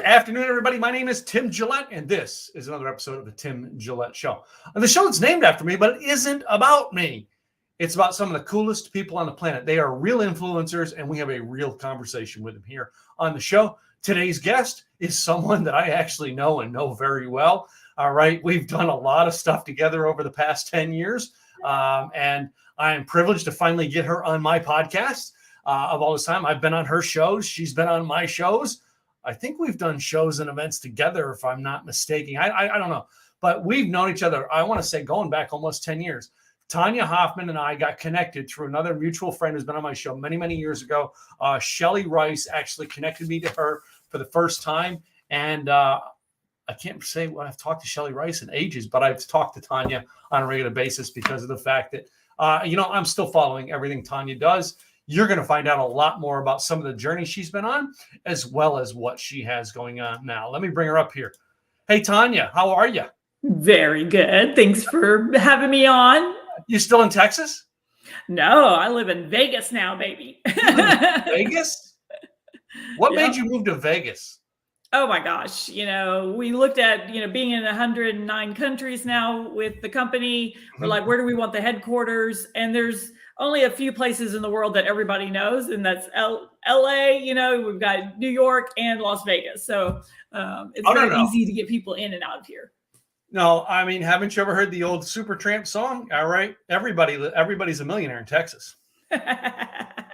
afternoon, everybody. My name is Tim Gillette, and this is another episode of the Tim Gillette Show. And the show is named after me, but it isn't about me. It's about some of the coolest people on the planet. They are real influencers, and we have a real conversation with them here on the show. Today's guest is someone that I actually know and know very well. All right, we've done a lot of stuff together over the past 10 years, and I am privileged to finally get her on my podcast. Of all this time, I've been on her shows. She's been on my shows. I think we've done shows and events together, if I'm not mistaken. I don't know. But we've known each other, I want to say, going back almost 10 years. Tonya Hofmann and I got connected through another mutual friend who's been on my show many, many years ago. Shelly Rice actually connected me to her for the first time. And I can't say what I've talked to Shelly Rice in ages, but I've talked to Tonya on a regular basis because of the fact that, I'm still following everything Tonya does. You're going to find out a lot more about some of the journey she's been on, as well as what she has going on now. Let me bring her up here. Hey, Tonya, how are you? Very good. Thanks for having me on. You still in Texas? No, I live in Vegas now, baby. Vegas? What made you move to Vegas? Oh my gosh. We looked at, being in 109 countries now with the company. We're like, where do we want the headquarters? And there's only a few places in the world that everybody knows, and that's LA, we've got New York and Las Vegas. So it's very easy to get people in and out of here. No, I mean, haven't you ever heard the old Supertramp song? All right. Everybody's a millionaire in Texas.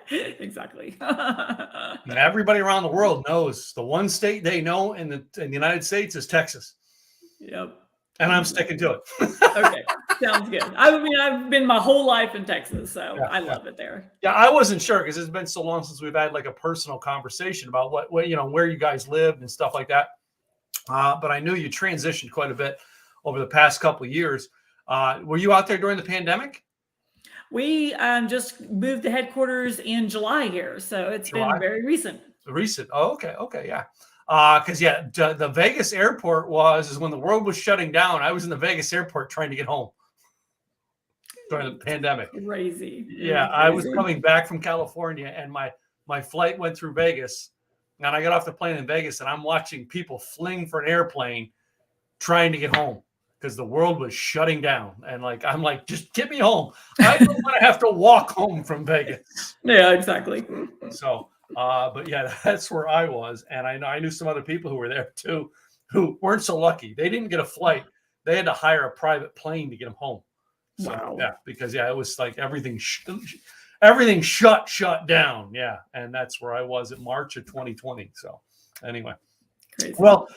Exactly. And everybody around the world knows the one state they know in the United States is Texas. Yep. And I'm sticking to it. Okay. Sounds good. I've been my whole life in Texas, so I love it there. Yeah, I wasn't sure because it's been so long since we've had like a personal conversation about what where you guys lived and stuff like that. But I knew you transitioned quite a bit over the past couple of years. Were you out there during the pandemic? We just moved the headquarters in July here, so it's been very recent. Recent. Oh, okay, yeah. Because the Vegas airport is when the world was shutting down. I was in the Vegas airport trying to get home during the pandemic. Crazy. Yeah, I was coming back from California, and my flight went through Vegas, and I got off the plane in Vegas, and I'm watching people fling for an airplane trying to get home because the world was shutting down. And I'm like, just get me home. I don't want to have to walk home from Vegas. Yeah, exactly. So. But yeah, that's where I was. And I knew some other people who were there too, who weren't so lucky. They didn't get a flight. They had to hire a private plane to get them home. So, wow. Yeah, because it was like everything shut down. Yeah. And that's where I was in March of 2020. So anyway, crazy. Well,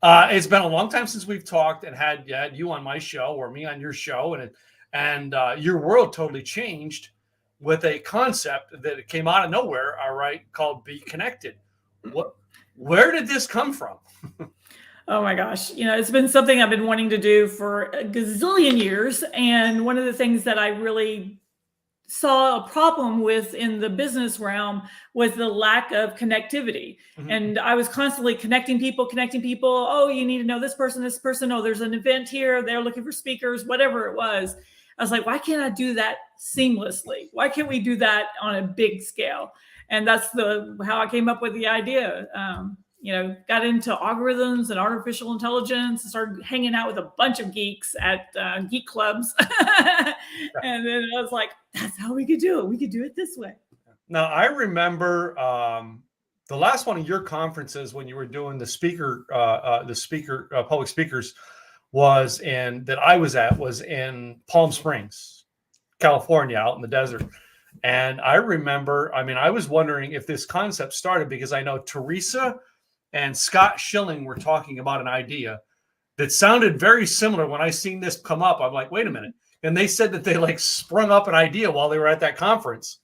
it's been a long time since we've talked and had you on my show or me on your show. And your world totally changed with a concept that came out of nowhere, all right, called BeeKonnected. Where did this come from? Oh my gosh. It's been something I've been wanting to do for a gazillion years. And one of the things that I really saw a problem with in the business realm was the lack of connectivity. Mm-hmm. And I was constantly connecting people. Oh, you need to know this person. Oh, there's an event here. They're looking for speakers, whatever it was. I was like, why can't I do that seamlessly? Why can't we do that on a big scale? And that's how I came up with the idea. Got into algorithms and artificial intelligence and started hanging out with a bunch of geeks at geek clubs. And then I was like, that's how we could do it. We could do it this way. Now, I remember the last one of your conferences when you were doing the public speakers was in Palm Springs, California, out in the desert. And I remember, I was wondering if this concept started because I know Teresa and Scott Schilling were talking about an idea that sounded very similar. When I seen this come up, I'm like, wait a minute. And they said that they sprung up an idea while they were at that conference.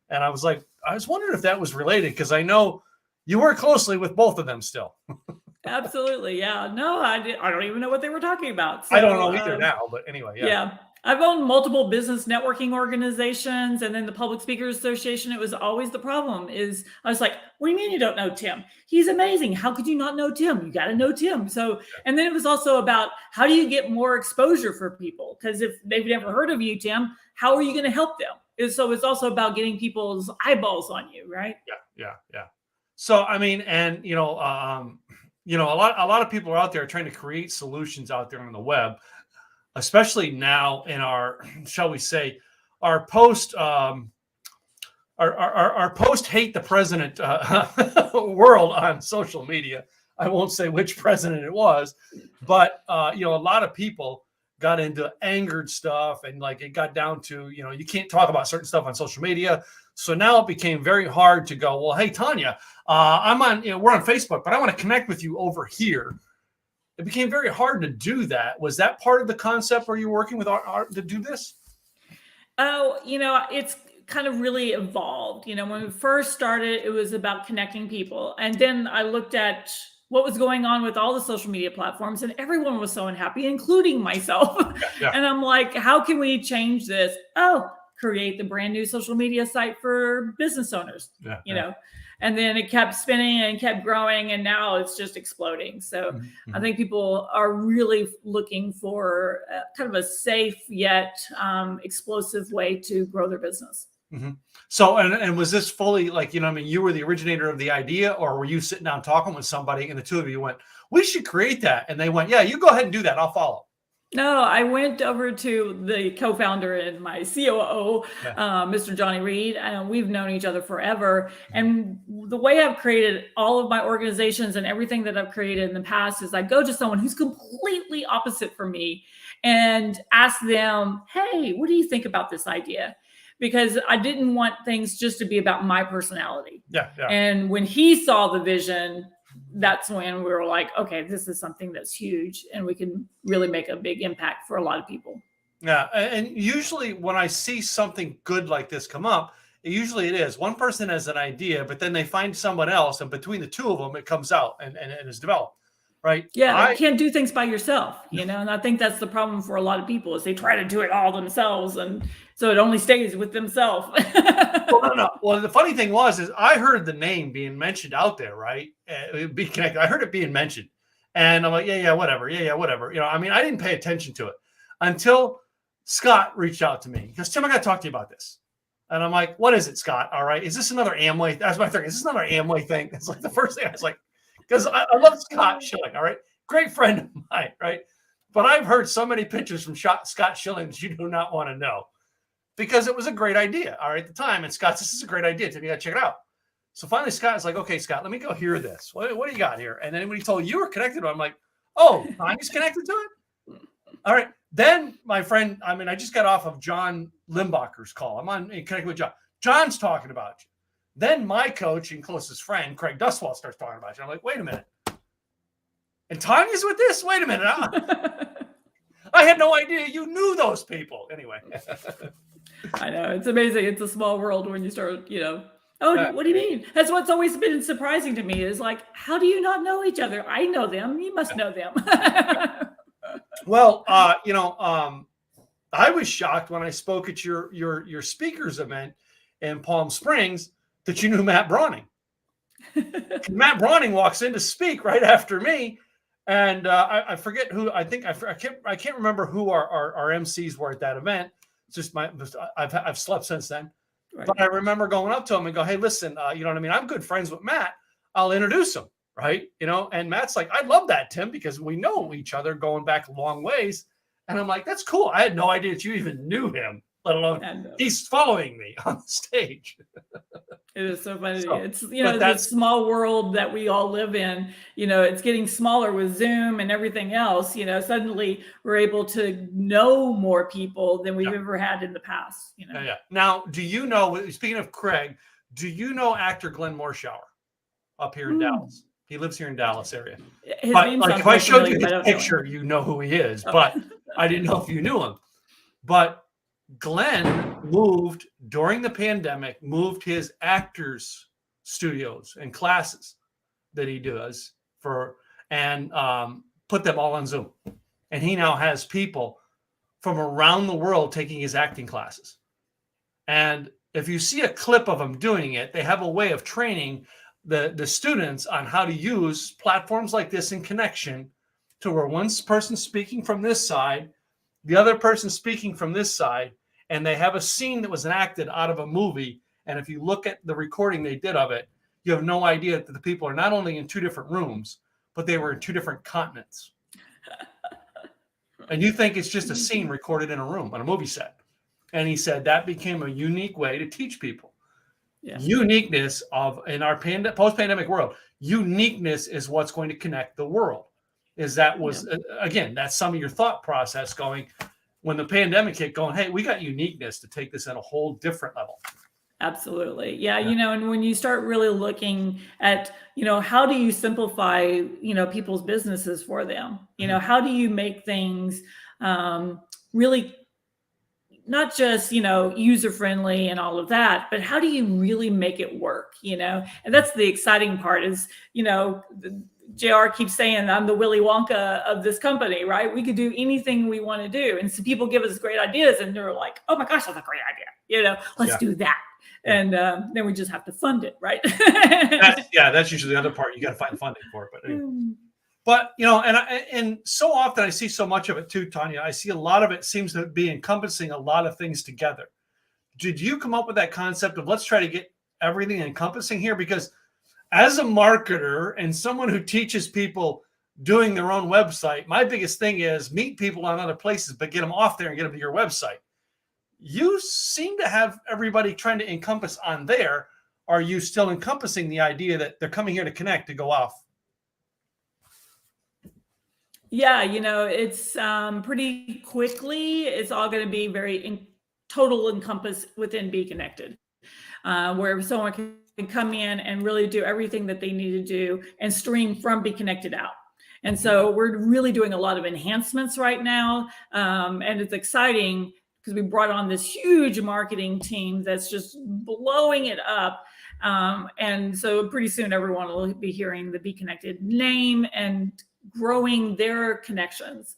And I was wondering if that was related because I know you work closely with both of them still. Absolutely. Yeah. No, I don't even know what they were talking about. So, I don't know either now, but anyway. Yeah. I've owned multiple business networking organizations and then the Public Speakers Association. It was always the problem I was like, what do you mean you don't know Tim? He's amazing. How could you not know Tim? You got to know Tim. So, and then it was also about how do you get more exposure for people? Because if they've never heard of you, Tim, how are you going to help them? So it's also about getting people's eyeballs on you, right? Yeah. So, a lot of people are out there trying to create solutions out there on the web, especially now in our, shall we say, our post our post hate the president world on social media. I won't say which president it was, but a lot of people got into angered stuff, and like it got down to, you can't talk about certain stuff on social media. So now it became very hard to go, well, hey, Tonya, we're on Facebook, but I want to connect with you over here. It became very hard to do that. Was that part of the concept where you're working with art to do this? Oh, it's kind of really evolved. When we first started, it was about connecting people. And then I looked at what was going on with all the social media platforms, and everyone was so unhappy, including myself. Yeah. And I'm like, how can we change this? Oh, create the brand new social media site for business owners, and then it kept spinning and kept growing, and now it's just exploding. So I think people are really looking for kind of a safe yet explosive way to grow their business. Mm-hmm. So, and was this fully like, you were the originator of the idea, or were you sitting down talking with somebody and the two of you went, we should create that? And they went, yeah, you go ahead and do that. I'll follow. No, I went over to the co-founder and my COO, Mr. Johnny Reed, and we've known each other forever. And the way I've created all of my organizations and everything that I've created in the past is I go to someone who's completely opposite from me and ask them, hey, what do you think about this idea? Because I didn't want things just to be about my personality. Yeah. And when he saw the vision, that's when we were like, okay, this is something that's huge and we can really make a big impact for a lot of people. Yeah. And usually when I see something good like this come up, usually it is one person has an idea, but then they find someone else, and between the two of them, it comes out and is developed. Right. Yeah. You can't do things by yourself, and I think that's the problem for a lot of people is they try to do it all themselves. And so it only stays with themselves. Well, no. Well, the funny thing is I heard the name being mentioned out there, right? BeeKonnected. I heard it being mentioned, and I'm like, yeah, whatever. Yeah, whatever. I didn't pay attention to it until Scott reached out to me because, Tim, I got to talk to you about this. And I'm like, what is it, Scott? All right. Is this another Amway? That's my thing. Is this another Amway thing? It's like the first thing I was like, because I love Scott Schilling, all right? Great friend of mine, right? But I've heard so many pictures from Scott Schilling that you do not want to know, because it was a great idea, all right, at the time. And Scott, this is a great idea. You got to check it out. So finally, Scott's like, okay, Scott, let me go hear this. What do you got here? And then when he told you were connected to it, I'm like, oh, Tonya's connected to it? All right. Then my friend, I just got off of John Limbacher's call. I'm on connected with John. John's talking about you. Then my coach and closest friend, Craig Duswall, starts talking about you. I'm like, wait a minute. And Tonya's with this? Wait a minute. I had no idea you knew those people. Anyway. I know. It's amazing. It's a small world when you start, what do you mean? That's what's always been surprising to me is like, how do you not know each other? I know them. You must know them. Well, I was shocked when I spoke at your speakers event in Palm Springs that you knew Matt Browning. Matt Browning walks in to speak right after me, and I forget who. I can't remember who our MCs were at that event. It's just I've slept since then, right. But I remember going up to him and go, "Hey, listen, you know what I mean? I'm good friends with Matt. I'll introduce him, right? And Matt's like, I love that, Tim, because we know each other going back a long ways. And I'm like, that's cool. I had no idea that you even knew him, let alone he's following me on the stage. It is so funny. It's, this small world that we all live in, it's getting smaller with Zoom and everything else. Suddenly we're able to know more people than we've ever had in the past. Yeah. Now, do you know, speaking of Craig, do you know actor Glenn Morshower up here in Dallas? He lives here in Dallas area. If I showed you his picture, you know who he is, but I didn't know if you knew him. But Glenn moved during the pandemic, moved his actors studios and classes that he does and put them all on Zoom. And he now has people from around the world taking his acting classes. And if you see a clip of him doing it, they have a way of training the students on how to use platforms like this in connection to where one person speaking from this side, the other person speaking from this side, and they have a scene that was enacted out of a movie. And if you look at the recording they did of it, you have no idea that the people are not only in two different rooms, but they were in 2 different continents. And you think it's just a scene recorded in a room on a movie set. And he said that became a unique way to teach people. Yeah. Uniqueness in our post-pandemic world, uniqueness is what's going to connect the world. Again, that's some of your thought process going when the pandemic hit, going, hey, we got uniqueness to take this at a whole different level. Absolutely. Yeah. And when you start really looking at, how do you simplify, people's businesses for them? How do you make things really not just, user-friendly and all of that, but how do you really make it work? And that's the exciting part is, JR keeps saying, I'm the Willy Wonka of this company, right? We could do anything we want to do. And so people give us great ideas and they're like, oh my gosh, that's a great idea. Let's do that. And then we just have to fund it, right? That's usually the other part. You got to find funding for it. But anyway. But, and so often I see so much of it too, Tonya. I see a lot of it seems to be encompassing a lot of things together. Did you come up with that concept of let's try to get everything encompassing here? Because as a marketer and someone who teaches people doing their own website, my biggest thing is meet people on other places, but get them off there and get them to your website. You seem to have everybody trying to encompass on there. Are you still encompassing the idea that they're coming here to connect, to go off? Yeah, it's pretty quickly. It's all going to be very total encompass within BeeKonnected, where someone can come in and really do everything that they need to do and stream from BeeKonnected out. And so we're really doing a lot of enhancements right now. And it's exciting because we brought on this huge marketing team that's just blowing it up. And so pretty soon everyone will be hearing the BeeKonnected name and growing their connections.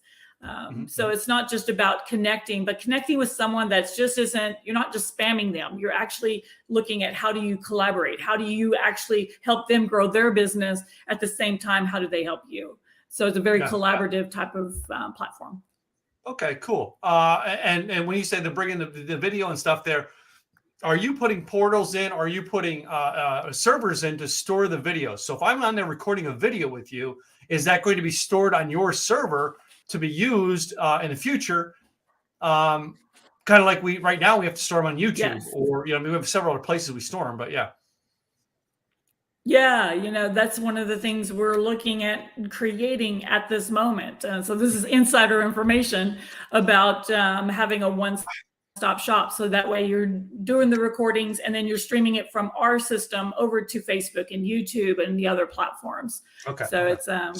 So it's not just about connecting, but connecting with someone that's you're not just spamming them. You're actually looking at how do you collaborate? How do you actually help them grow their business at the same time? How do they help you? So it's a very collaborative type of platform. Okay, cool. And when you say they're bringing the video and stuff there, are you putting portals in? Or are you putting servers in to store the videos? So if I'm on there recording a video with you, is that going to be stored on your server to be used in the future? Kind of like right now we have to store them on YouTube, or we have several other places we store them. But that's one of the things we're looking at creating at this moment. So this is insider information about having a one-stop shop. So that way you're doing the recordings and then you're streaming it from our system over to Facebook and YouTube and the other platforms. Okay. So it's that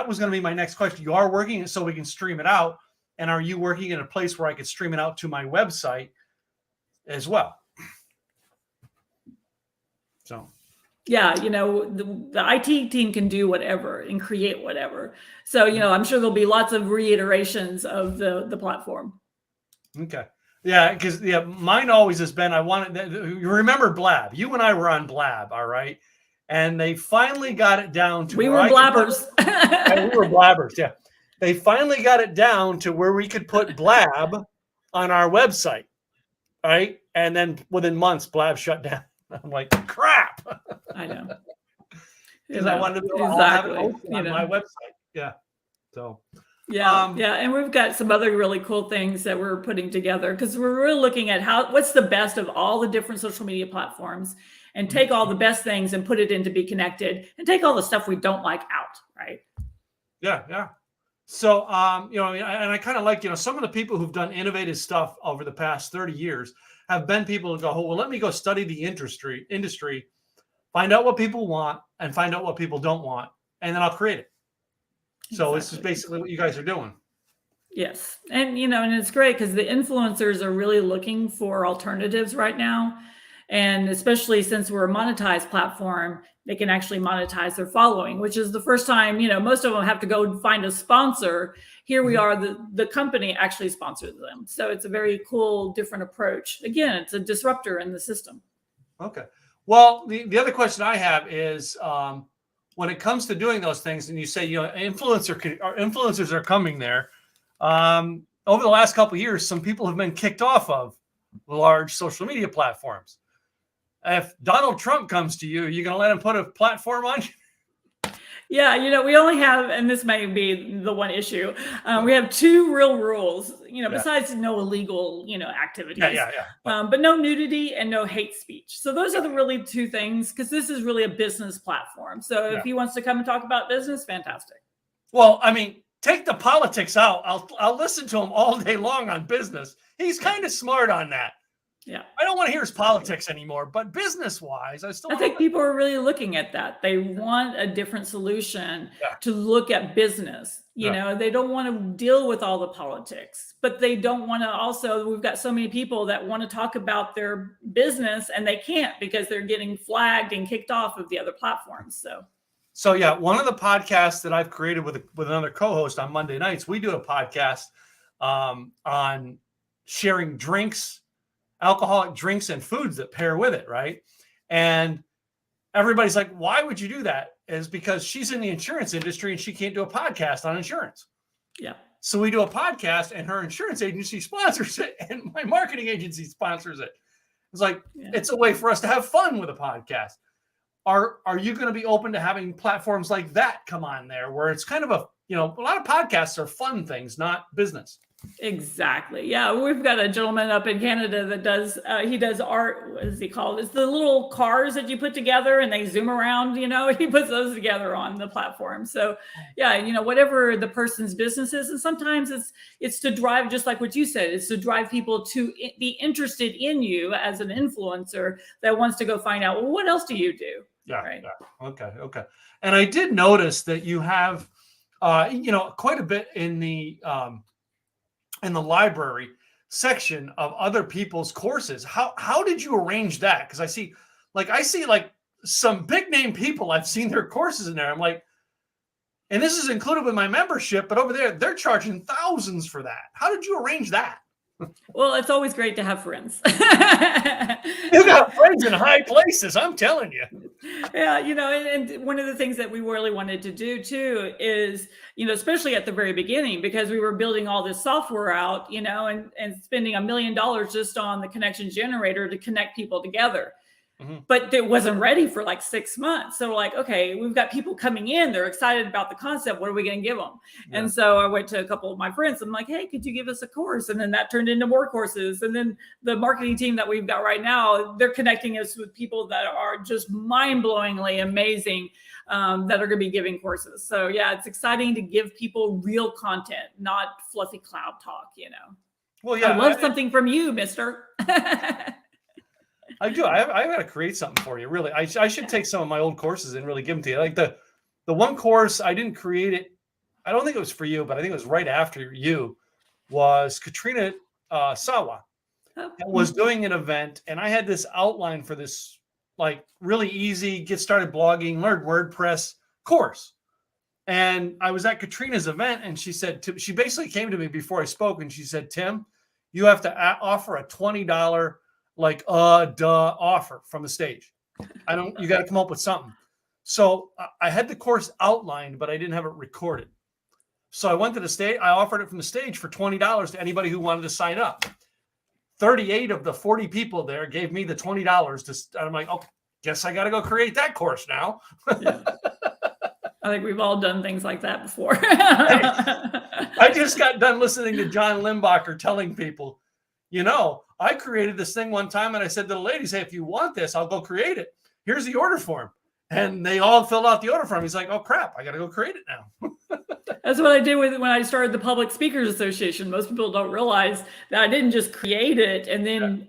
was going to be my next question. You are working so we can stream it out, and are you working in a place where I could stream it out to my website as well? So, the IT team can do whatever and create whatever. So, I'm sure there'll be lots of reiterations of the platform. Okay. Yeah, because mine always has been, you remember Blab. You and I were on Blab, all right? And they finally got it down to we were blabbers. We were blabbers, yeah. They finally got it down to where we could put Blab on our website, right? And then within months, Blab shut down. I'm like, crap. I know. Because I wanted to have it open on my website. Yeah. So. And we've got some other really cool things that we're putting together because we're really looking at what's the best of all the different social media platforms and take all the best things and put it into BeeKonnected and take all the stuff we don't like out, right? Yeah. So, and I kind of like, some of the people who've done innovative stuff over the past 30 years have been people who go, oh, well, let me go study the industry, find out what people want and find out what people don't want, and then I'll create it. So This is basically what you guys are doing. Yes. And, and it's great because the influencers are really looking for alternatives right now. And especially since we're a monetized platform, they can actually monetize their following, which is the first time, most of them have to go find a sponsor. Here we are, the company actually sponsors them. So it's a very cool, different approach. Again, it's a disruptor in the system. Okay. Well, the other question I have is when it comes to doing those things, and you say, influencers are coming there. Over the last couple of years, some people have been kicked off of large social media platforms. If Donald Trump comes to you, are you going to let him put a platform on you? Yeah, we only have, and this may be the one issue, we have two real rules, Yeah. besides no illegal, activities, Yeah. but no nudity and no hate speech. So those are the really two things, because this is really a business platform. So if he wants to come and talk about business, fantastic. Well, I mean, take the politics out. I'll listen to him all day long on business. He's kind of smart on that. Yeah. I don't want to hear his politics anymore, but business-wise, I think people are really looking at that. They want a different solution to look at business. They don't want to deal with all the politics, but they don't want to also, we've got so many people that want to talk about their business and they can't because they're getting flagged and kicked off of the other platforms. So yeah, one of the podcasts that I've created with another co-host on Monday nights, we do a podcast on sharing drinks, alcoholic drinks and foods that pair with it, right? And everybody's like, why would you do that? Is because she's in the insurance industry and she can't do a podcast on insurance. Yeah. So we do a podcast and her insurance agency sponsors it and my marketing agency sponsors it. It's like, it's a way for us to have fun with a podcast. Are you going to be open to having platforms like that come on there where it's kind of a lot of podcasts are fun things, not business? Exactly. Yeah. We've got a gentleman up in Canada that does, he does art. What is he called? It's the little cars that you put together and they zoom around, he puts those together on the platform. So yeah, whatever the person's business is. And sometimes it's to drive, just like what you said, it's to drive people to be interested in you as an influencer that wants to go find out, well, what else do you do? Yeah. Right. Yeah. Okay. And I did notice that you have, quite a bit in the library section of other people's courses. How did you arrange that? Because I see some big name people, I've seen their courses in there. I'm like, and this is included with my membership, but over there, they're charging thousands for that. How did you arrange that? Well, it's always great to have friends. You got friends in high places, I'm telling you. Yeah, and one of the things that we really wanted to do too is, especially at the very beginning, because we were building all this software out, and spending $1 million just on the connection generator to connect people together. Mm-hmm. But it wasn't ready for like 6 months. So we're like, okay, we've got people coming in. They're excited about the concept. What are we going to give them? Yeah. And so I went to a couple of my friends. I'm like, hey, could you give us a course? And then that turned into more courses. And then the marketing team that we've got right now, they're connecting us with people that are just mind-blowingly amazing, that are going to be giving courses. So yeah, it's exciting to give people real content, not fluffy cloud talk, Well, yeah, I love something from you, mister. I do. I got to create something for you. Really, I should take some of my old courses and really give them to you. Like the one course, I didn't create it. I don't think it was for you, but I think it was right after you. Was Katrina Sawa was doing an event, and I had this outline for this like really easy get started blogging, learn WordPress course. And I was at Katrina's event, and she she basically came to me before I spoke, and she said, "Tim, you have to offer a $20." Offer from the stage. You got to come up with something. So I had the course outlined, but I didn't have it recorded. So I went to the stage. I offered it from the stage for $20 to anybody who wanted to sign up. 38 of the 40 people there gave me the $20 I'm like, oh, guess I got to go create that course now. Yeah. I think we've all done things like that before. I just got done listening to John Limbacher telling people, I created this thing one time and I said to the ladies, hey, if you want this, I'll go create it. Here's the order form. And they all filled out the order form. He's like, oh, crap, I got to go create it now. That's what I did when I started the Public Speakers Association. Most people don't realize that I didn't just create it and then,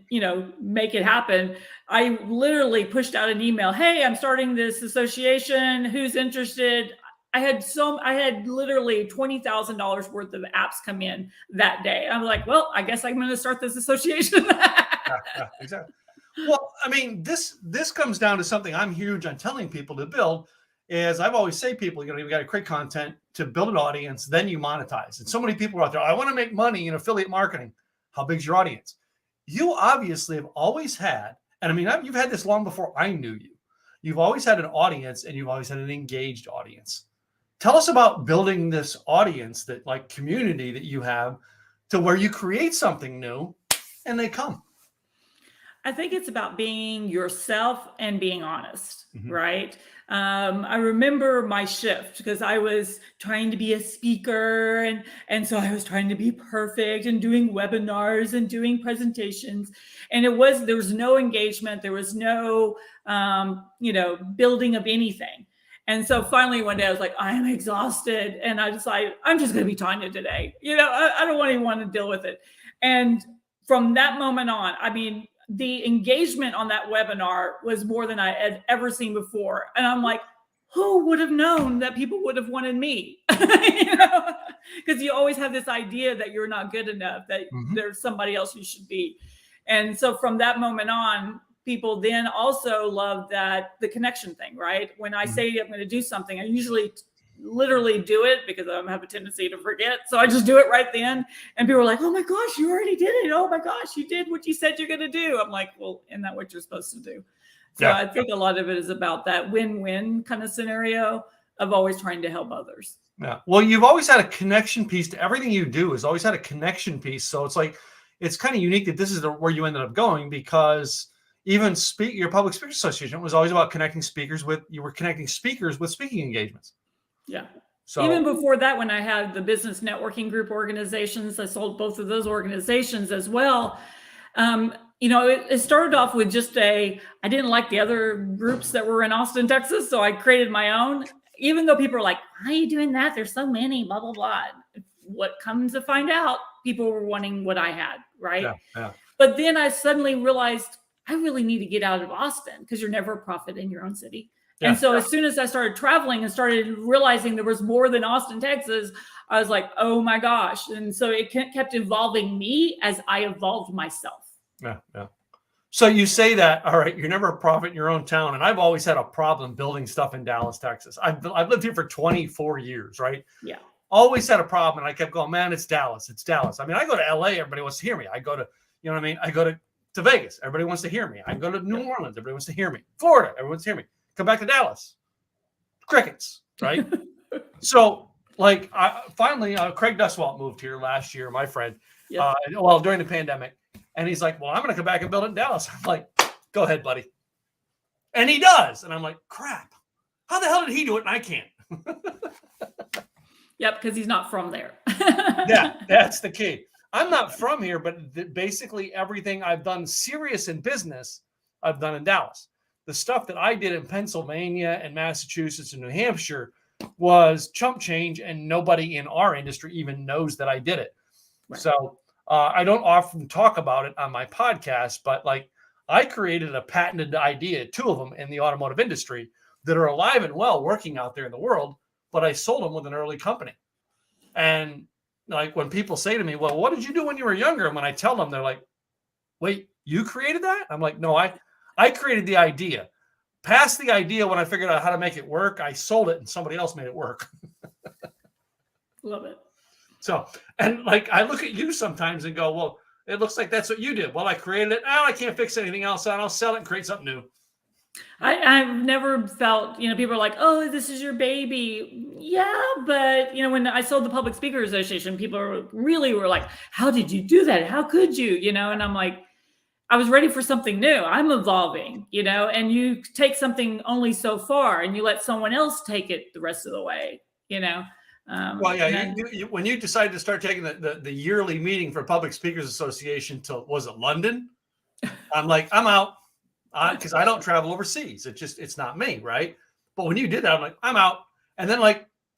make it happen. I literally pushed out an email. Hey, I'm starting this association. Who's interested? I had literally $20,000 worth of apps come in that day. I'm like, well, I guess I'm going to start this association. Yeah, exactly. Well, I mean, this comes down to something I'm huge on telling people to build is I've always say people, you've got to create content to build an audience, then you monetize. And so many people are out there, I want to make money in affiliate marketing. How big's your audience? You obviously have always had, and I mean, you've had this long before I knew you. You've always had an audience and you've always had an engaged audience. Tell us about building this audience, that like community that you have to where you create something new and they come. I think it's about being yourself and being honest, Mhm. right? I remember my shift because I was trying to be a speaker, and so I was trying to be perfect and doing webinars and doing presentations, and there was no engagement, there was no building of anything. And so finally one day I was like, I am exhausted, and I decided I'm just going to be Tonya today. I don't even want to deal with it. And from that moment on, I mean, the engagement on that webinar was more than I had ever seen before. And I'm like, who would have known that people would have wanted me? Because you always have this idea that you're not good enough, that there's somebody else you should be. And so from that moment on, people then also love the connection thing, right? When I say I'm going to do something, I usually literally do it because I have a tendency to forget. So I just do it right then. And people are like, oh my gosh, you already did it. Oh my gosh, you did what you said you're going to do. I'm like, well, isn't that what you're supposed to do? So I think a lot of it is about that win-win kind of scenario of always trying to help others. Yeah. Well, you've always had a connection piece to everything you do. Has always had a connection piece. So it's like, it's kind of unique that this is where you ended up going, because even your Public Speakers Association was always about connecting speakers with speaking engagements. Yeah. So even before that, when I had the business networking group organizations, I sold both of those organizations as well. It started off with just I didn't like the other groups that were in Austin, Texas. So I created my own, even though people are like, how are you doing that? There's so many, blah, blah, blah. What comes to find out, people were wanting what I had, right? Yeah. But then I suddenly realized I really need to get out of Austin, because you're never a prophet in your own city. And so as soon as I started traveling and started realizing there was more than Austin, Texas, I was like, oh my gosh. And so it kept evolving me as I evolved myself. Yeah. So you say that, all right, you're never a prophet in your own town. And I've always had a problem building stuff in Dallas, Texas. I've lived here for 24 years, right? Yeah. Always had a problem. And I kept going, man, it's Dallas. It's Dallas. I mean, I go to LA, everybody wants to hear me. I go to, I go to Vegas, everybody wants to hear me. I go to New Orleans, everybody wants to hear me. Florida, everyone wants to hear me. Come back to Dallas, crickets, right? So, like, finally, Craig Duswalt moved here last year, my friend, during the pandemic. And he's like, well, I'm going to come back and build it in Dallas. I'm like, go ahead, buddy. And he does. And I'm like, crap, how the hell did he do it and I can't? Yep, because he's not from there. Yeah, that's the key. I'm not from here, but basically everything I've done serious in business, I've done in Dallas. The stuff that I did in Pennsylvania and Massachusetts and New Hampshire was chump change, and nobody in our industry even knows that I did it. Right. So I don't often talk about it on my podcast, but like, I created a patented idea, 2 of them in the automotive industry, that are alive and well working out there in the world, but I sold them with an early company. And like, when people say to me, well, what did you do when you were younger? And when I tell them, they're like, wait, you created that? I'm like, no, I created the idea. Past the idea, when I figured out how to make it work, I sold it and somebody else made it work. Love it. So, and like, I look at you sometimes and go, well, it looks like that's what you did. Well, I created it. Now I can't fix anything else. So I'll sell it and create something new. I've never felt, people are like, oh, this is your baby. Yeah, but, when I sold the Public Speakers Association, people were like, how did you do that? How could you? And I'm like, I was ready for something new. I'm evolving, and you take something only so far and you let someone else take it the rest of the way, Well, yeah, when you decided to start taking the yearly meeting for Public Speakers Association to, was it London? I'm like, I'm out. Because I don't travel overseas. It's not me, right? But when you did that, I'm like, I'm out. And then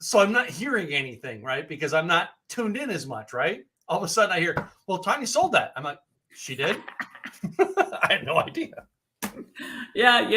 so I'm not hearing anything, right? Because I'm not tuned in as much, right? All of a sudden I hear, well, Tonya sold that. I'm like, she did? I had no idea. Yeah,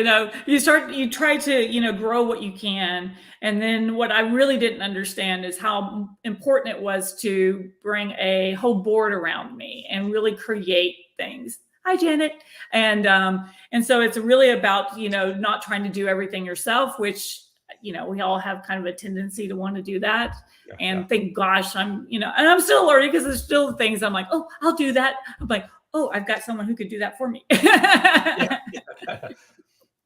you try to, grow what you can. And then what I really didn't understand is how important it was to bring a whole board around me and really create things. Hi, Janet. And so it's really about, not trying to do everything yourself, which, we all have kind of a tendency to want to do that. Yeah, and think, gosh, and I'm still learning, because there's still things I'm like, oh, I'll do that. I'm like, oh, I've got someone who could do that for me. Yeah.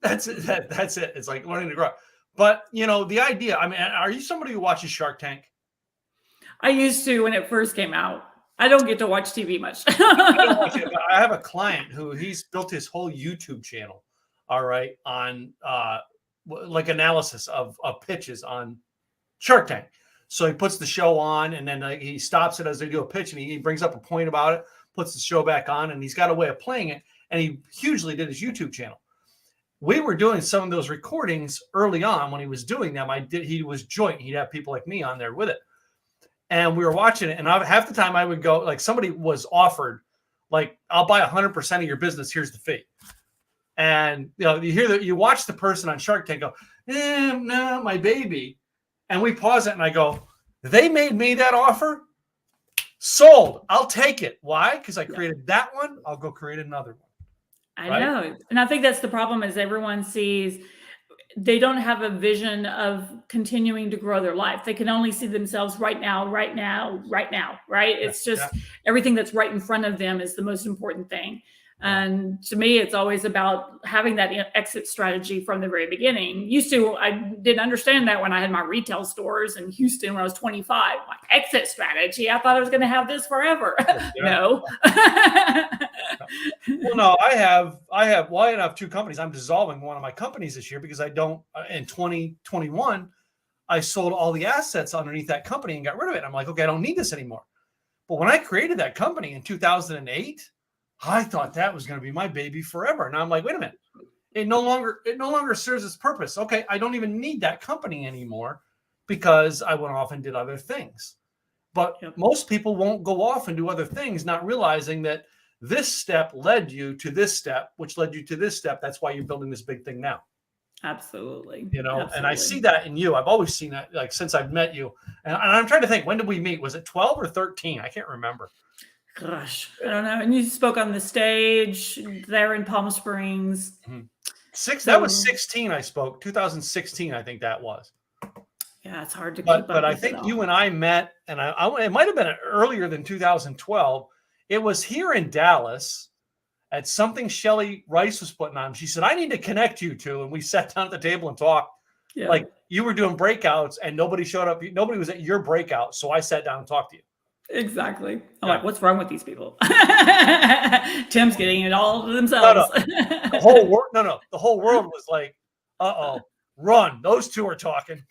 That's it. That's it. It's like learning to grow. But, the idea, I mean, are you somebody who watches Shark Tank? I used to when it first came out. I don't get to watch TV much. I don't watch it, but I have a client who he's built his whole YouTube channel, all right, on like analysis of pitches on Shark Tank. So he puts the show on, and then he stops it as they do a pitch, and he brings up a point about it, puts the show back on, and he's got a way of playing it. And he hugely did his YouTube channel. We were doing some of those recordings early on when he was doing them. He was joint. He'd have people like me on there with it. And we were watching it. And half the time I would go, like, somebody was offered, like, I'll buy 100% of your business. Here's the fee. And, you watch the person on Shark Tank go, no, my baby. And we pause it and I go, they made me that offer? Sold. I'll take it. Why? Because I created that one. I'll go create another one. I know. And I think that's the problem is everyone sees they don't have a vision of continuing to grow their life. They can only see themselves right now, right? It's just everything that's right in front of them is the most important thing. And to me, it's always about having that exit strategy from the very beginning. I didn't understand that when I had my retail stores in Houston when I was 25. Like, exit strategy. I thought I was going to have this forever. No. Well, no, I have two companies. I'm dissolving one of my companies this year because in 2021, I sold all the assets underneath that company and got rid of it. I'm like, okay, I don't need this anymore. But when I created that company in 2008, I thought that was going to be my baby forever. Now I'm like, wait a minute. It no longer serves its purpose. Okay, I don't even need that company anymore because I went off and did other things. But most people won't go off and do other things, not realizing that this step led you to this step, which led you to this step. That's why you're building this big thing now. Absolutely. And I see that in you. I've always seen that, like, since I've met you. And I'm trying to think, when did we meet? Was it 12 or 13? I can't remember. Gosh, I don't know. And you spoke on the stage there in Palm Springs. Mm-hmm. That was 16. I spoke 2016. I think that was. Yeah, it's hard to keep up. But I think you and I met, and it might have been earlier than 2012. It was here in Dallas at something Shelly Rice was putting on. She said, "I need to connect you two," and we sat down at the table and talked. Yeah. Like, you were doing breakouts, and nobody showed up. Nobody was at your breakout, so I sat down and talked to you. Exactly. I'm like, what's wrong with these people? Tim's getting it all to themselves. No. The whole world. No. The whole world was like, run. Those two are talking.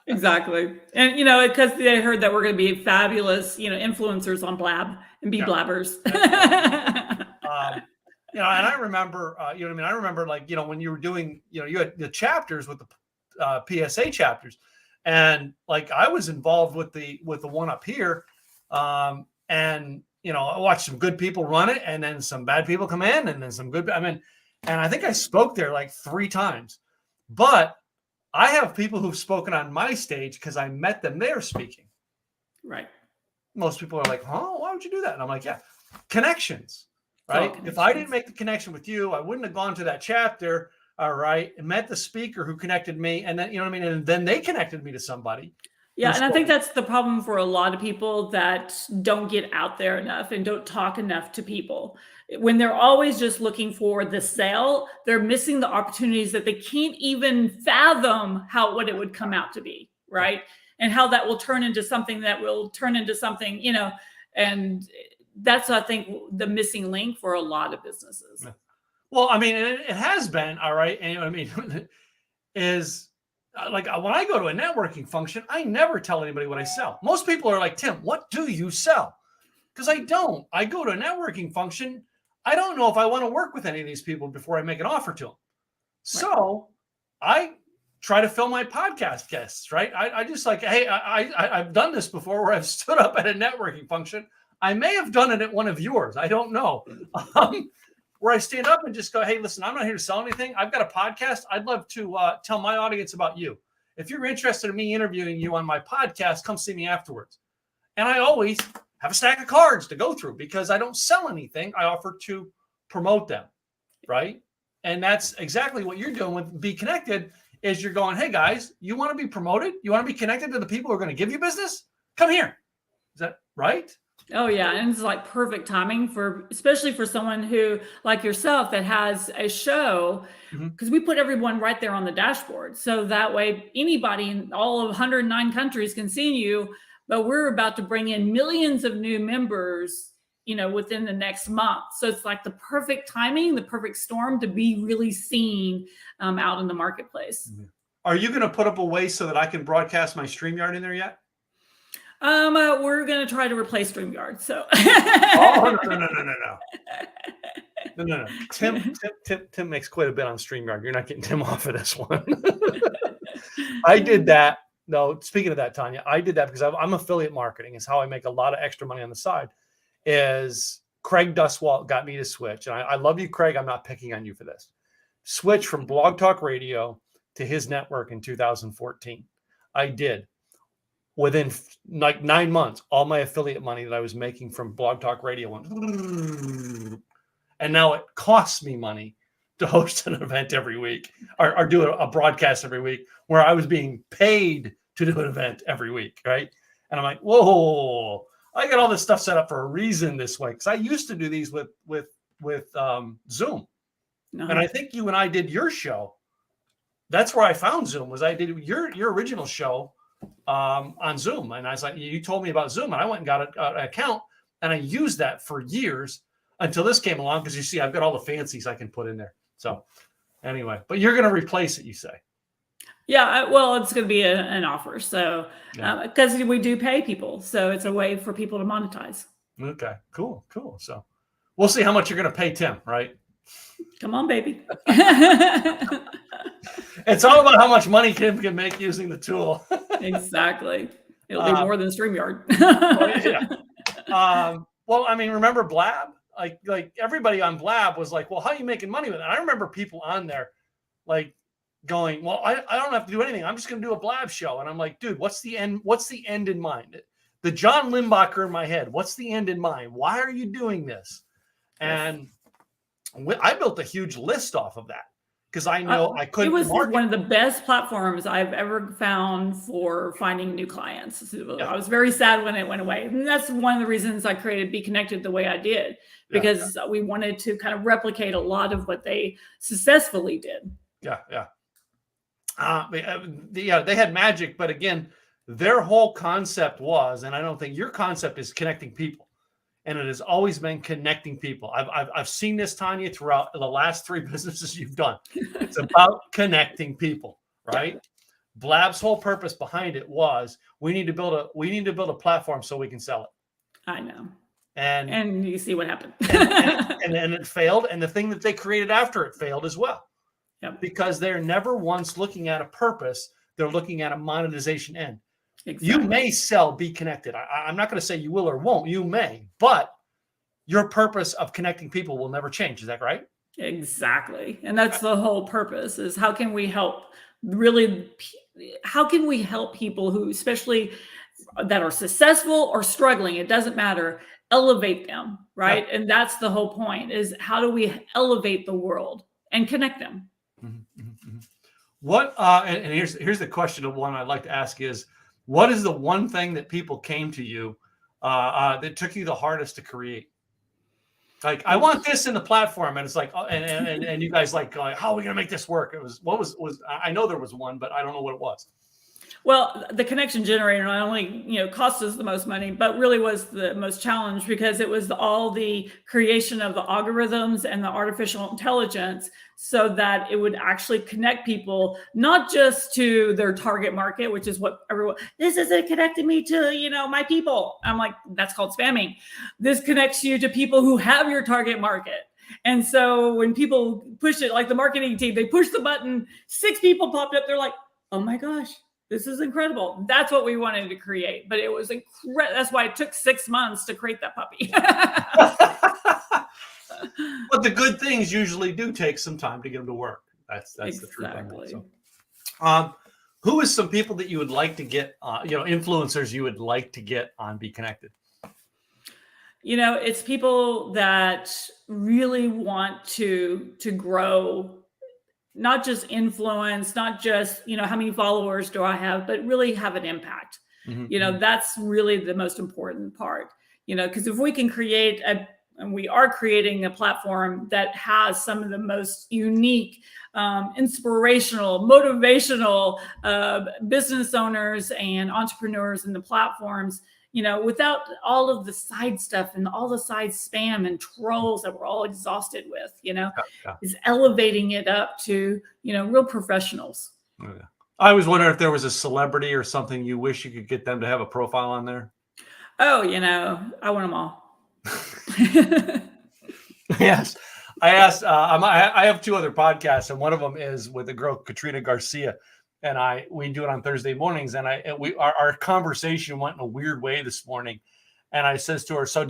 Exactly. And, because they heard that we're going to be fabulous, influencers on Blab and be blabbers. And I remember, I remember, like, when you were doing, you had the chapters with the PSA chapters. And, like, I was involved with the one up here. And, I watched some good people run it, and then some bad people come in, and then some good, and I think I spoke there like 3 times. But I have people who've spoken on my stage because I met them there speaking. Right. Most people are like, huh? Why would you do that? And I'm like, yeah, connections, right? If I didn't make the connection with you, I wouldn't have gone to that chapter. All right. And met the speaker who connected me. And then, and then they connected me to somebody. Yeah. And I think that's the problem for a lot of people that don't get out there enough and don't talk enough to people. When they're always just looking for the sale, they're missing the opportunities that they can't even fathom what it would come out to be. Right. And how that will turn into something and that's, I think, the missing link for a lot of businesses. Well, it has been, all right. And is like, when I go to a networking function, I never tell anybody what I sell. Most people are like, Tim, what do you sell? Because I don't. I go to a networking function. I don't know if I want to work with any of these people before I make an offer to them. So I try to fill my podcast guests, right? I just like, hey, I've done this before where I've stood up at a networking function. I may have done it at one of yours. I don't know. Where I stand up and just go, hey, listen, I'm not here to sell anything. I've got a podcast. I'd love to tell my audience about you. If you're interested in me interviewing you on my podcast, come see me afterwards. And I always have a stack of cards to go through because I don't sell anything. I offer to promote them, right? And that's exactly what you're doing with BeeKonnected is you're going, hey, guys, you want to be promoted? You want to be connected to the people who are going to give you business? Come here. Is that right? Oh yeah. And it's like perfect timing especially for someone who like yourself that has a show, because we put everyone right there on the dashboard. So that way anybody in all of 109 countries can see you, but we're about to bring in millions of new members, within the next month. So it's like the perfect timing, the perfect storm to be really seen out in the marketplace. Are you going to put up a way so that I can broadcast my StreamYard in there yet? We're going to try to replace StreamYard. So. Oh, no. Tim makes quite a bit on StreamYard. You're not getting Tim off of this one. I did that. No, speaking of that, Tonya, I did that because I'm affiliate marketing. Is how I make a lot of extra money on the side. Is Craig Duswalt got me to switch. And I love you, Craig. I'm not picking on you for this. Switch from Blog Talk Radio to his network in 2014. I did. Within like 9 months, all my affiliate money that I was making from Blog Talk Radio went. And now it costs me money to host an event every week or do a broadcast every week where I was being paid to do an event every week, right? And I'm like, whoa, I got all this stuff set up for a reason this way. Because I used to do these with Zoom. No. And I think you and I did your show. That's where I found Zoom, was I did your original show on Zoom. And I was like, you told me about Zoom, and I went and got an account, and I used that for years until this came along, because you see, I've got all the fancies I can put in there. So anyway, but you're going to replace it, you say? Yeah, well, it's going to be an offer. So because we do pay people. So it's a way for people to monetize. Okay, cool. So we'll see how much you're going to pay Tim, right? Come on, baby. It's all about how much money Tim can make using the tool. Exactly. It'll be more than StreamYard. Well, I mean, remember Blab? Like everybody on Blab was like, well, how are you making money with it? I remember people on there like going, well, I don't have to do anything. I'm just going to do a Blab show. And I'm like, dude, what's the end? What's the end in mind? The John Limbacher in my head. What's the end in mind? Why are you doing this? And I built a huge list off of that, because I know I couldn't. It was market. one of the best platforms I've ever found for finding new clients. So I was very sad when it went away. And that's one of the reasons I created BeeKonnected the way I did, because we wanted to kind of replicate a lot of what they successfully did. They had magic, but again, their whole concept was, and I don't think your concept is connecting people. And it has always been connecting people. I've seen this, Tonya, throughout the last 3 businesses you've done. It's about connecting people, right? Blab's whole purpose behind it was we need to build a platform so we can sell it. I know. And you see what happened. and it failed. And the thing that they created after it failed as well. Yep. Because they're never once looking at a purpose. They're looking at a monetization end. Exactly. You may sell BeeKonnected. I'm not going to say you will or won't. You may, but your purpose of connecting people will never change. Is that right? Exactly. And that's the whole purpose, is how can we help people who, especially that are successful or struggling, it doesn't matter, elevate them, right? Yeah. And that's the whole point, is how do we elevate the world and connect them? What, and here's the question of one I'd like to ask is, what is the one thing that people came to you that took you the hardest to create? Like, I want this in the platform, and it's like, and you guys like, how are we gonna make this work? It was I know there was one, but I don't know what it was. Well, the connection generator not only cost us the most money, but really was the most challenge, because it was all the creation of the algorithms and the artificial intelligence, so that it would actually connect people not just to their target market, which is what everyone, this isn't connecting me to my people. I'm like, that's called spamming. This connects you to people who have your target market. And so when people push it, like the marketing team, they push the button, 6 people popped up. They're like, oh my gosh, this is incredible. That's what we wanted to create. But it was incredible. That's why it took 6 months to create that puppy. But the good things usually do take some time to get them to work. That's exactly the truth on that. So, who is some people that you would like to get, influencers you would like to get on BeeKonnected? It's people that really want to grow, not just influence, not just, how many followers do I have, but really have an impact. Mm-hmm. That's really the most important part, because if we can create and we are creating a platform that has some of the most unique, inspirational, motivational business owners and entrepreneurs in the platforms, without all of the side stuff and all the side spam and trolls that we're all exhausted with, is elevating it up to, real professionals. Oh, yeah. I was wondering if there was a celebrity or something you wish you could get them to have a profile on there. Oh, I want them all. Yes. I asked, I have 2 other podcasts, and one of them is with the girl, Katrina Garcia. And we do it on Thursday mornings. And our conversation went in a weird way this morning. And I says to her, so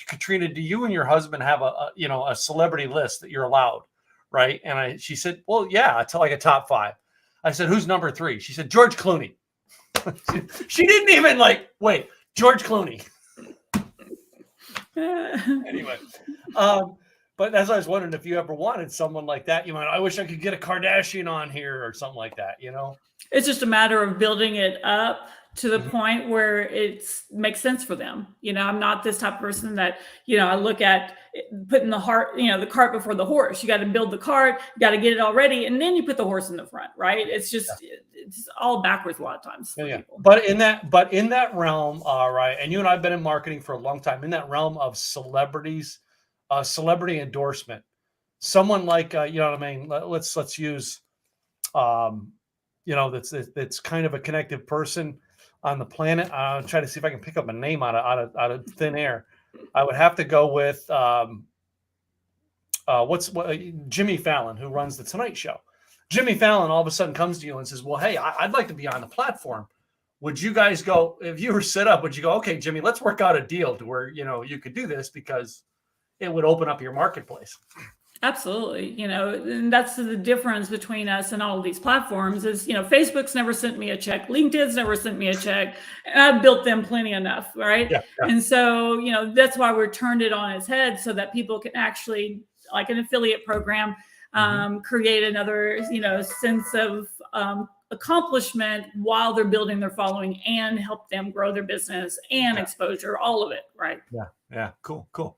Katrina, do you and your husband have a celebrity list that you're allowed? Right. And she said, well, yeah, it's like a top 5. I said, who's number 3? She said, George Clooney. She didn't even wait, George Clooney. Anyway, but as I was wondering if you ever wanted someone like that, I wish I could get a Kardashian on here or something like that, It's just a matter of building it up to the point where it makes sense for them. I'm not this type of person that, I look at putting the cart before the horse. You got to build the cart, you got to get it all ready, and then you put the horse in the front, right? It's just, it's all backwards a lot of times. Yeah. But in that realm, right, and you and I have been in marketing for a long time, in that realm of celebrities, celebrity endorsement, someone like, let's use, that's kind of a connective person on the planet. I'll try to see if I can pick up a name out of thin air. I would have to go with Jimmy Fallon, who runs the Tonight Show. Jimmy Fallon all of a sudden comes to you and says, well, hey, I'd like to be on the platform. Would you guys go, if you were set up, would you go, okay, Jimmy, let's work out a deal to where, you could do this because it would open up your marketplace? Absolutely. And that's the difference between us and all of these platforms is, Facebook's never sent me a check. LinkedIn's never sent me a check. And I've built them plenty enough. Right. Yeah. And so, that's why we're turned it on its head so that people can actually, like an affiliate program, create another, sense of accomplishment while they're building their following and help them grow their business and exposure, all of it. Right. Yeah. Yeah. Cool.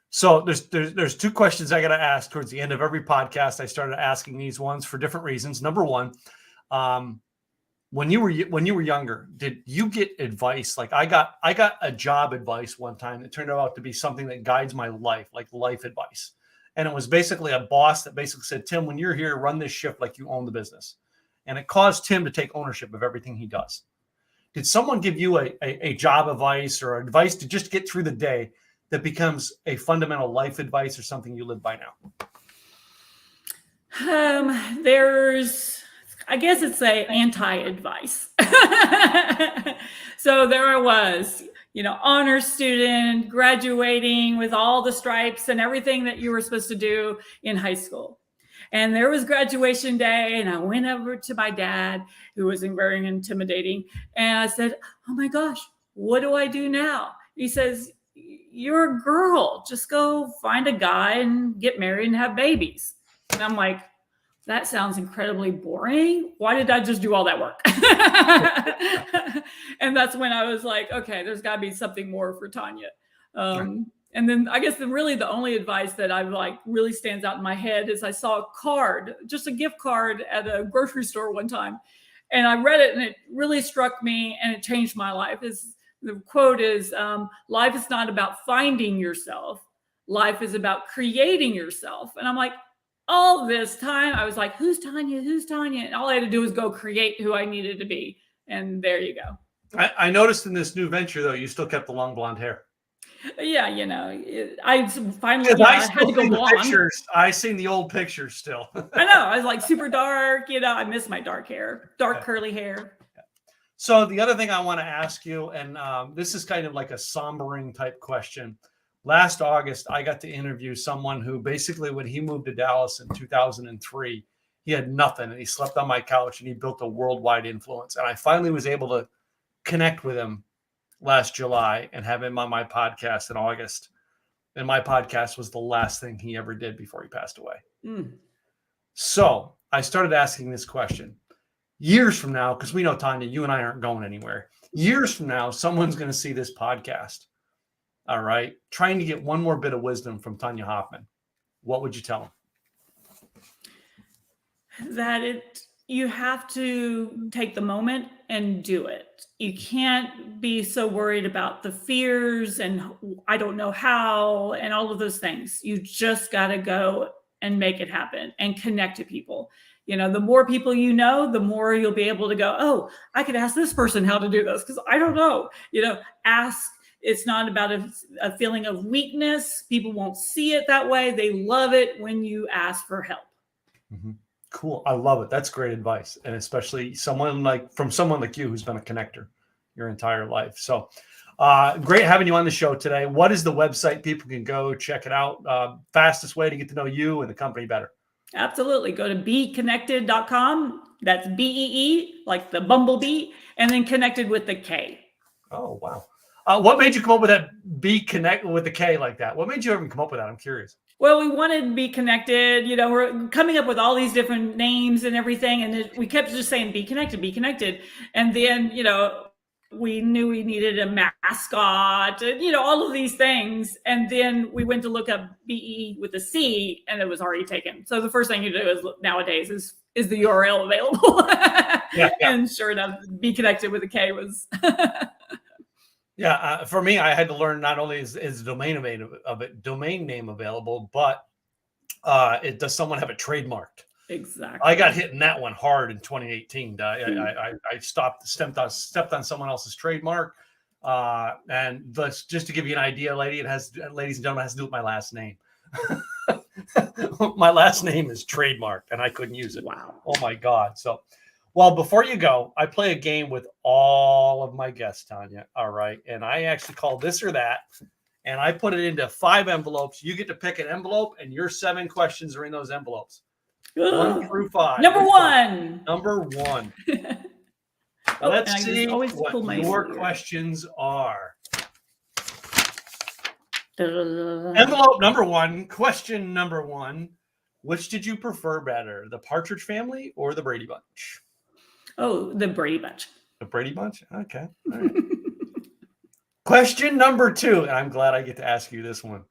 So there's 2 questions I got to ask towards the end of every podcast. I started asking these ones for different reasons. Number 1, when you were younger, did you get advice? Like I got a job advice one time that turned out to be something that guides my life, like life advice. And it was basically a boss that basically said, Tim, when you're here, run this shift like you own the business. And it caused Tim to take ownership of everything he does. Did someone give you a job advice or advice to just get through the day that becomes a fundamental life advice or something you live by now? I guess it's anti-advice. So there I was, honor student, graduating with all the stripes and everything that you were supposed to do in high school. And there was graduation day, and I went over to my dad, who was very intimidating. And I said, oh my gosh, what do I do now? He says, you're a girl. Just go find a guy and get married and have babies. And I'm like, that sounds incredibly boring. Why did I just do all that work? And that's when I was like, okay, there's got to be something more for Tonya. And then I guess the only advice that I've really stands out in my head is I saw a card, just a gift card at a grocery store one time. And I read it and it really struck me and it changed my life. The quote is, life is not about finding yourself. Life is about creating yourself. And I'm like, all this time, I was like, who's Tonya? Who's Tonya? And all I had to do was go create who I needed to be. And there you go. I noticed in this new venture, though, you still kept the long blonde hair. Yeah, I finally had to go blonde. I seen the old pictures still. I know. I was like super dark. I miss my dark hair, curly hair. So the other thing I want to ask you, and this is kind of like a sombering type question. Last August, I got to interview someone who basically, when he moved to Dallas in 2003, he had nothing and he slept on my couch and he built a worldwide influence. And I finally was able to connect with him last July and have him on my podcast in August. And my podcast was the last thing he ever did before he passed away. So I started asking this question. Years from now, because we know, Tonya, you and I aren't going anywhere. Years from now, someone's going to see this podcast. all right, trying to get one more bit of wisdom from Tonya Hofmann, what would you tell them? That you have to take the moment and do it. You can't be so worried about the fears and I don't know how and all of those things. You just got to go and make it happen and connect to people. The more people you know, the more you'll be able to go, oh, I could ask this person how to do this because I don't know. Ask. It's not about a feeling of weakness. People won't see it that way. They love it when you ask for help. Mm-hmm. Cool. I love it. That's great advice. And especially someone like you who's been a connector your entire life. So great having you on the show today. What is the website people can go check it out? Fastest way to get to know you and the company better. Absolutely. Go to BeeKonnected.com. That's BEE, like the bumblebee, and then connected with the K. Oh, wow. What made you come up with that BeeKonnected with the K like that? What made you even come up with that? I'm curious. Well, we wanted to be connected. We're coming up with all these different names and everything. And we kept just saying, be connected. And then, we knew we needed a mascot, and, all of these things. And then we went to look up BE with a C and it was already taken. So the first thing you do is nowadays is the URL available? Yeah. And sure enough, Be Connected with a K was. Yeah, for me, I had to learn not only is the domain name available, but does someone have it trademarked? Exactly. I got hit in that one hard in 2018. I stepped on someone else's trademark, and just to give you an idea, ladies and gentlemen, it has to do with my last name. My last name is trademarked, and I couldn't use it. Wow! Oh my God! So. Well, before you go, I play a game with all of my guests, Tonya. All right. And I actually call this or that. And I put it into 5 envelopes. You get to pick an envelope, and your 7 questions are in those envelopes. 1 through 5. Number 1. Number 1. Let's see what your questions are. Envelope number 1. Question number 1. Which did you prefer better, the Partridge Family or the Brady Bunch? Oh, the Brady Bunch. The Brady Bunch? Okay. All right. Question number 2, and I'm glad I get to ask you this one.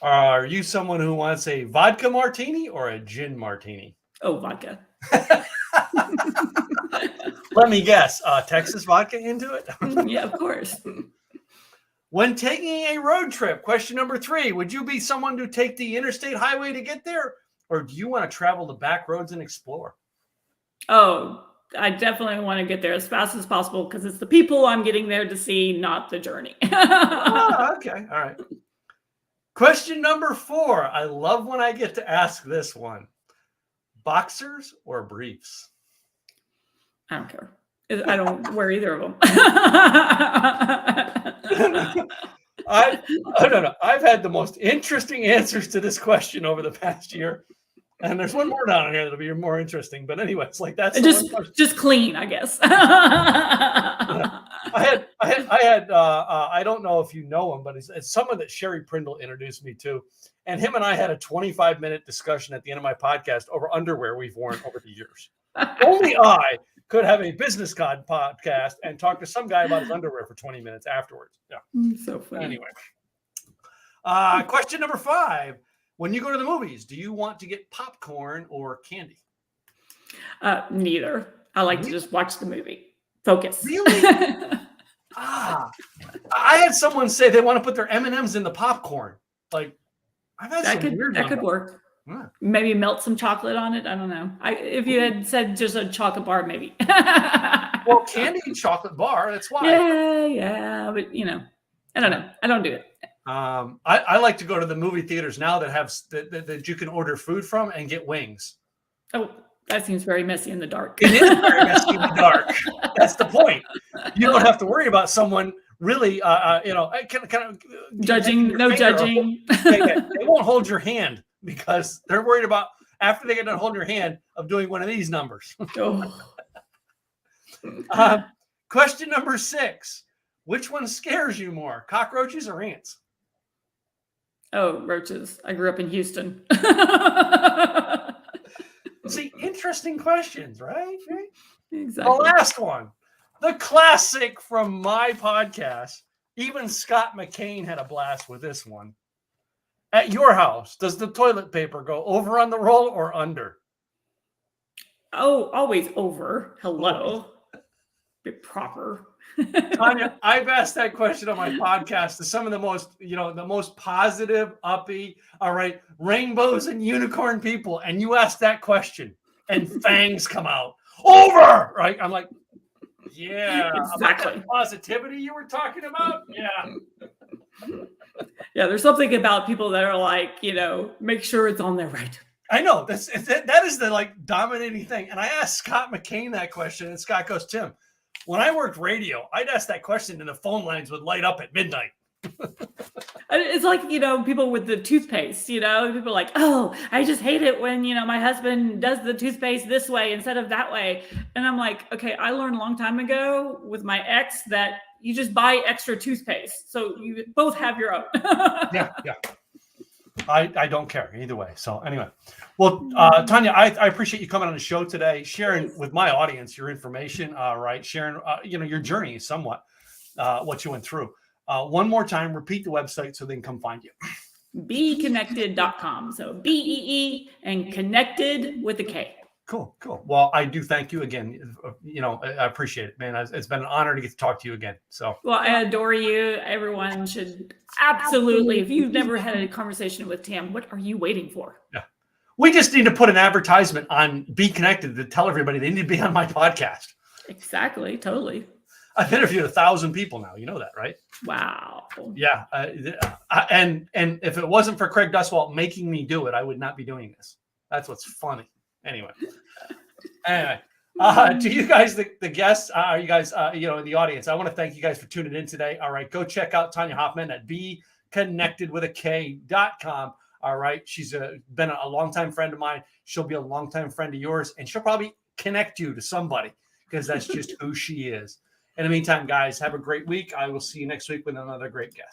Are you someone who wants a vodka martini or a gin martini? Oh, vodka. Let me guess. Texas vodka into it? Yeah, of course. When taking a road trip, question number 3, would you be someone to take the interstate highway to get there? Or do you want to travel the back roads and explore? Oh, I definitely want to get there as fast as possible because it's the people I'm getting there to see, not the journey. Oh, okay. All right. Question number 4. I love when I get to ask this one. Boxers or briefs? I don't care. I don't wear either of them. I don't know. I've had the most interesting answers to this question over the past year. And there's one more down here that'll be more interesting. But anyway, it's like that's just clean, I guess. I don't know if you know him, but it's someone that Sherry Prindle introduced me to. And him and I had a 25-minute discussion at the end of my podcast over underwear we've worn over the years. Only I could have a business card podcast and talk to some guy about his underwear for 20 minutes afterwards. Yeah. So funny. Anyway. Question number 5. When you go to the movies, do you want to get popcorn or candy? Neither. I like to just watch the movie. Focus. Really? I had someone say they want to put their M&Ms in the popcorn. Like, I've had that could work. Yeah. Maybe melt some chocolate on it. I don't know. If you had said just a chocolate bar, maybe. Well, candy and chocolate bar. That's why. Yeah. But I don't know. I don't do it. I like to go to the movie theaters now that have that you can order food from and get wings. Oh, that seems very messy in the dark. It is very messy in the dark. That's the point. You don't have to worry about someone really, kind of judging. No judging. They won't hold your hand because they're worried about after they get done holding your hand of doing one of these numbers. Question number 6. Which one scares you more, cockroaches or ants? Oh, roaches. I grew up in Houston. See, interesting questions, right? Exactly. The last one, the classic from my podcast Even Scott McCain had a blast with this one. At your house, does the toilet paper go over on the roll or under? Oh, always over. Hello. Be proper. Tonya, I've asked that question on my podcast to some of the most, the most positive, uppy, all right, rainbows and unicorn people. And you ask that question and fangs come out. Over, right? I'm like, yeah. Exactly. About that positivity you were talking about? Yeah. Yeah, there's something about people that are like, make sure it's on there right. I know. That is the like dominating thing. And I asked Scott McCain that question, and Scott goes, Tim, when I worked radio, I'd ask that question and the phone lines would light up at midnight. It's like, people with the toothpaste, people are like, oh, I just hate it when, my husband does the toothpaste this way instead of that way. And I'm like, okay, I learned a long time ago with my ex that you just buy extra toothpaste. So you both have your own. Yeah. I don't care either way. So anyway, well, Tonya, I appreciate you coming on the show today, sharing with my audience your information, right? Sharing, your journey somewhat, what you went through. One more time, repeat the website so they can come find you. BeeKonnected.com. So BEE and connected with a K. Cool. Well, I do thank you again. I appreciate it, man. It's been an honor to get to talk to you again. So, well, I adore you. Everyone should absolutely. If you've never had a conversation with Tim, what are you waiting for? Yeah, we just need to put an advertisement on BeeKonnected to tell everybody they need to be on my podcast. Exactly. Totally. I've interviewed 1,000 people now. You know that, right? Wow. Yeah. And if it wasn't for Craig Duswalt making me do it, I would not be doing this. That's what's funny. Anyway, to you guys, the guests, you guys, in the audience, I want to thank you guys for tuning in today. All right, go check out Tonya Hofmann at BeeKonnectedWithAK.com. All right, she's been a longtime friend of mine. She'll be a longtime friend of yours, and she'll probably connect you to somebody because that's just who she is. In the meantime, guys, have a great week. I will see you next week with another great guest.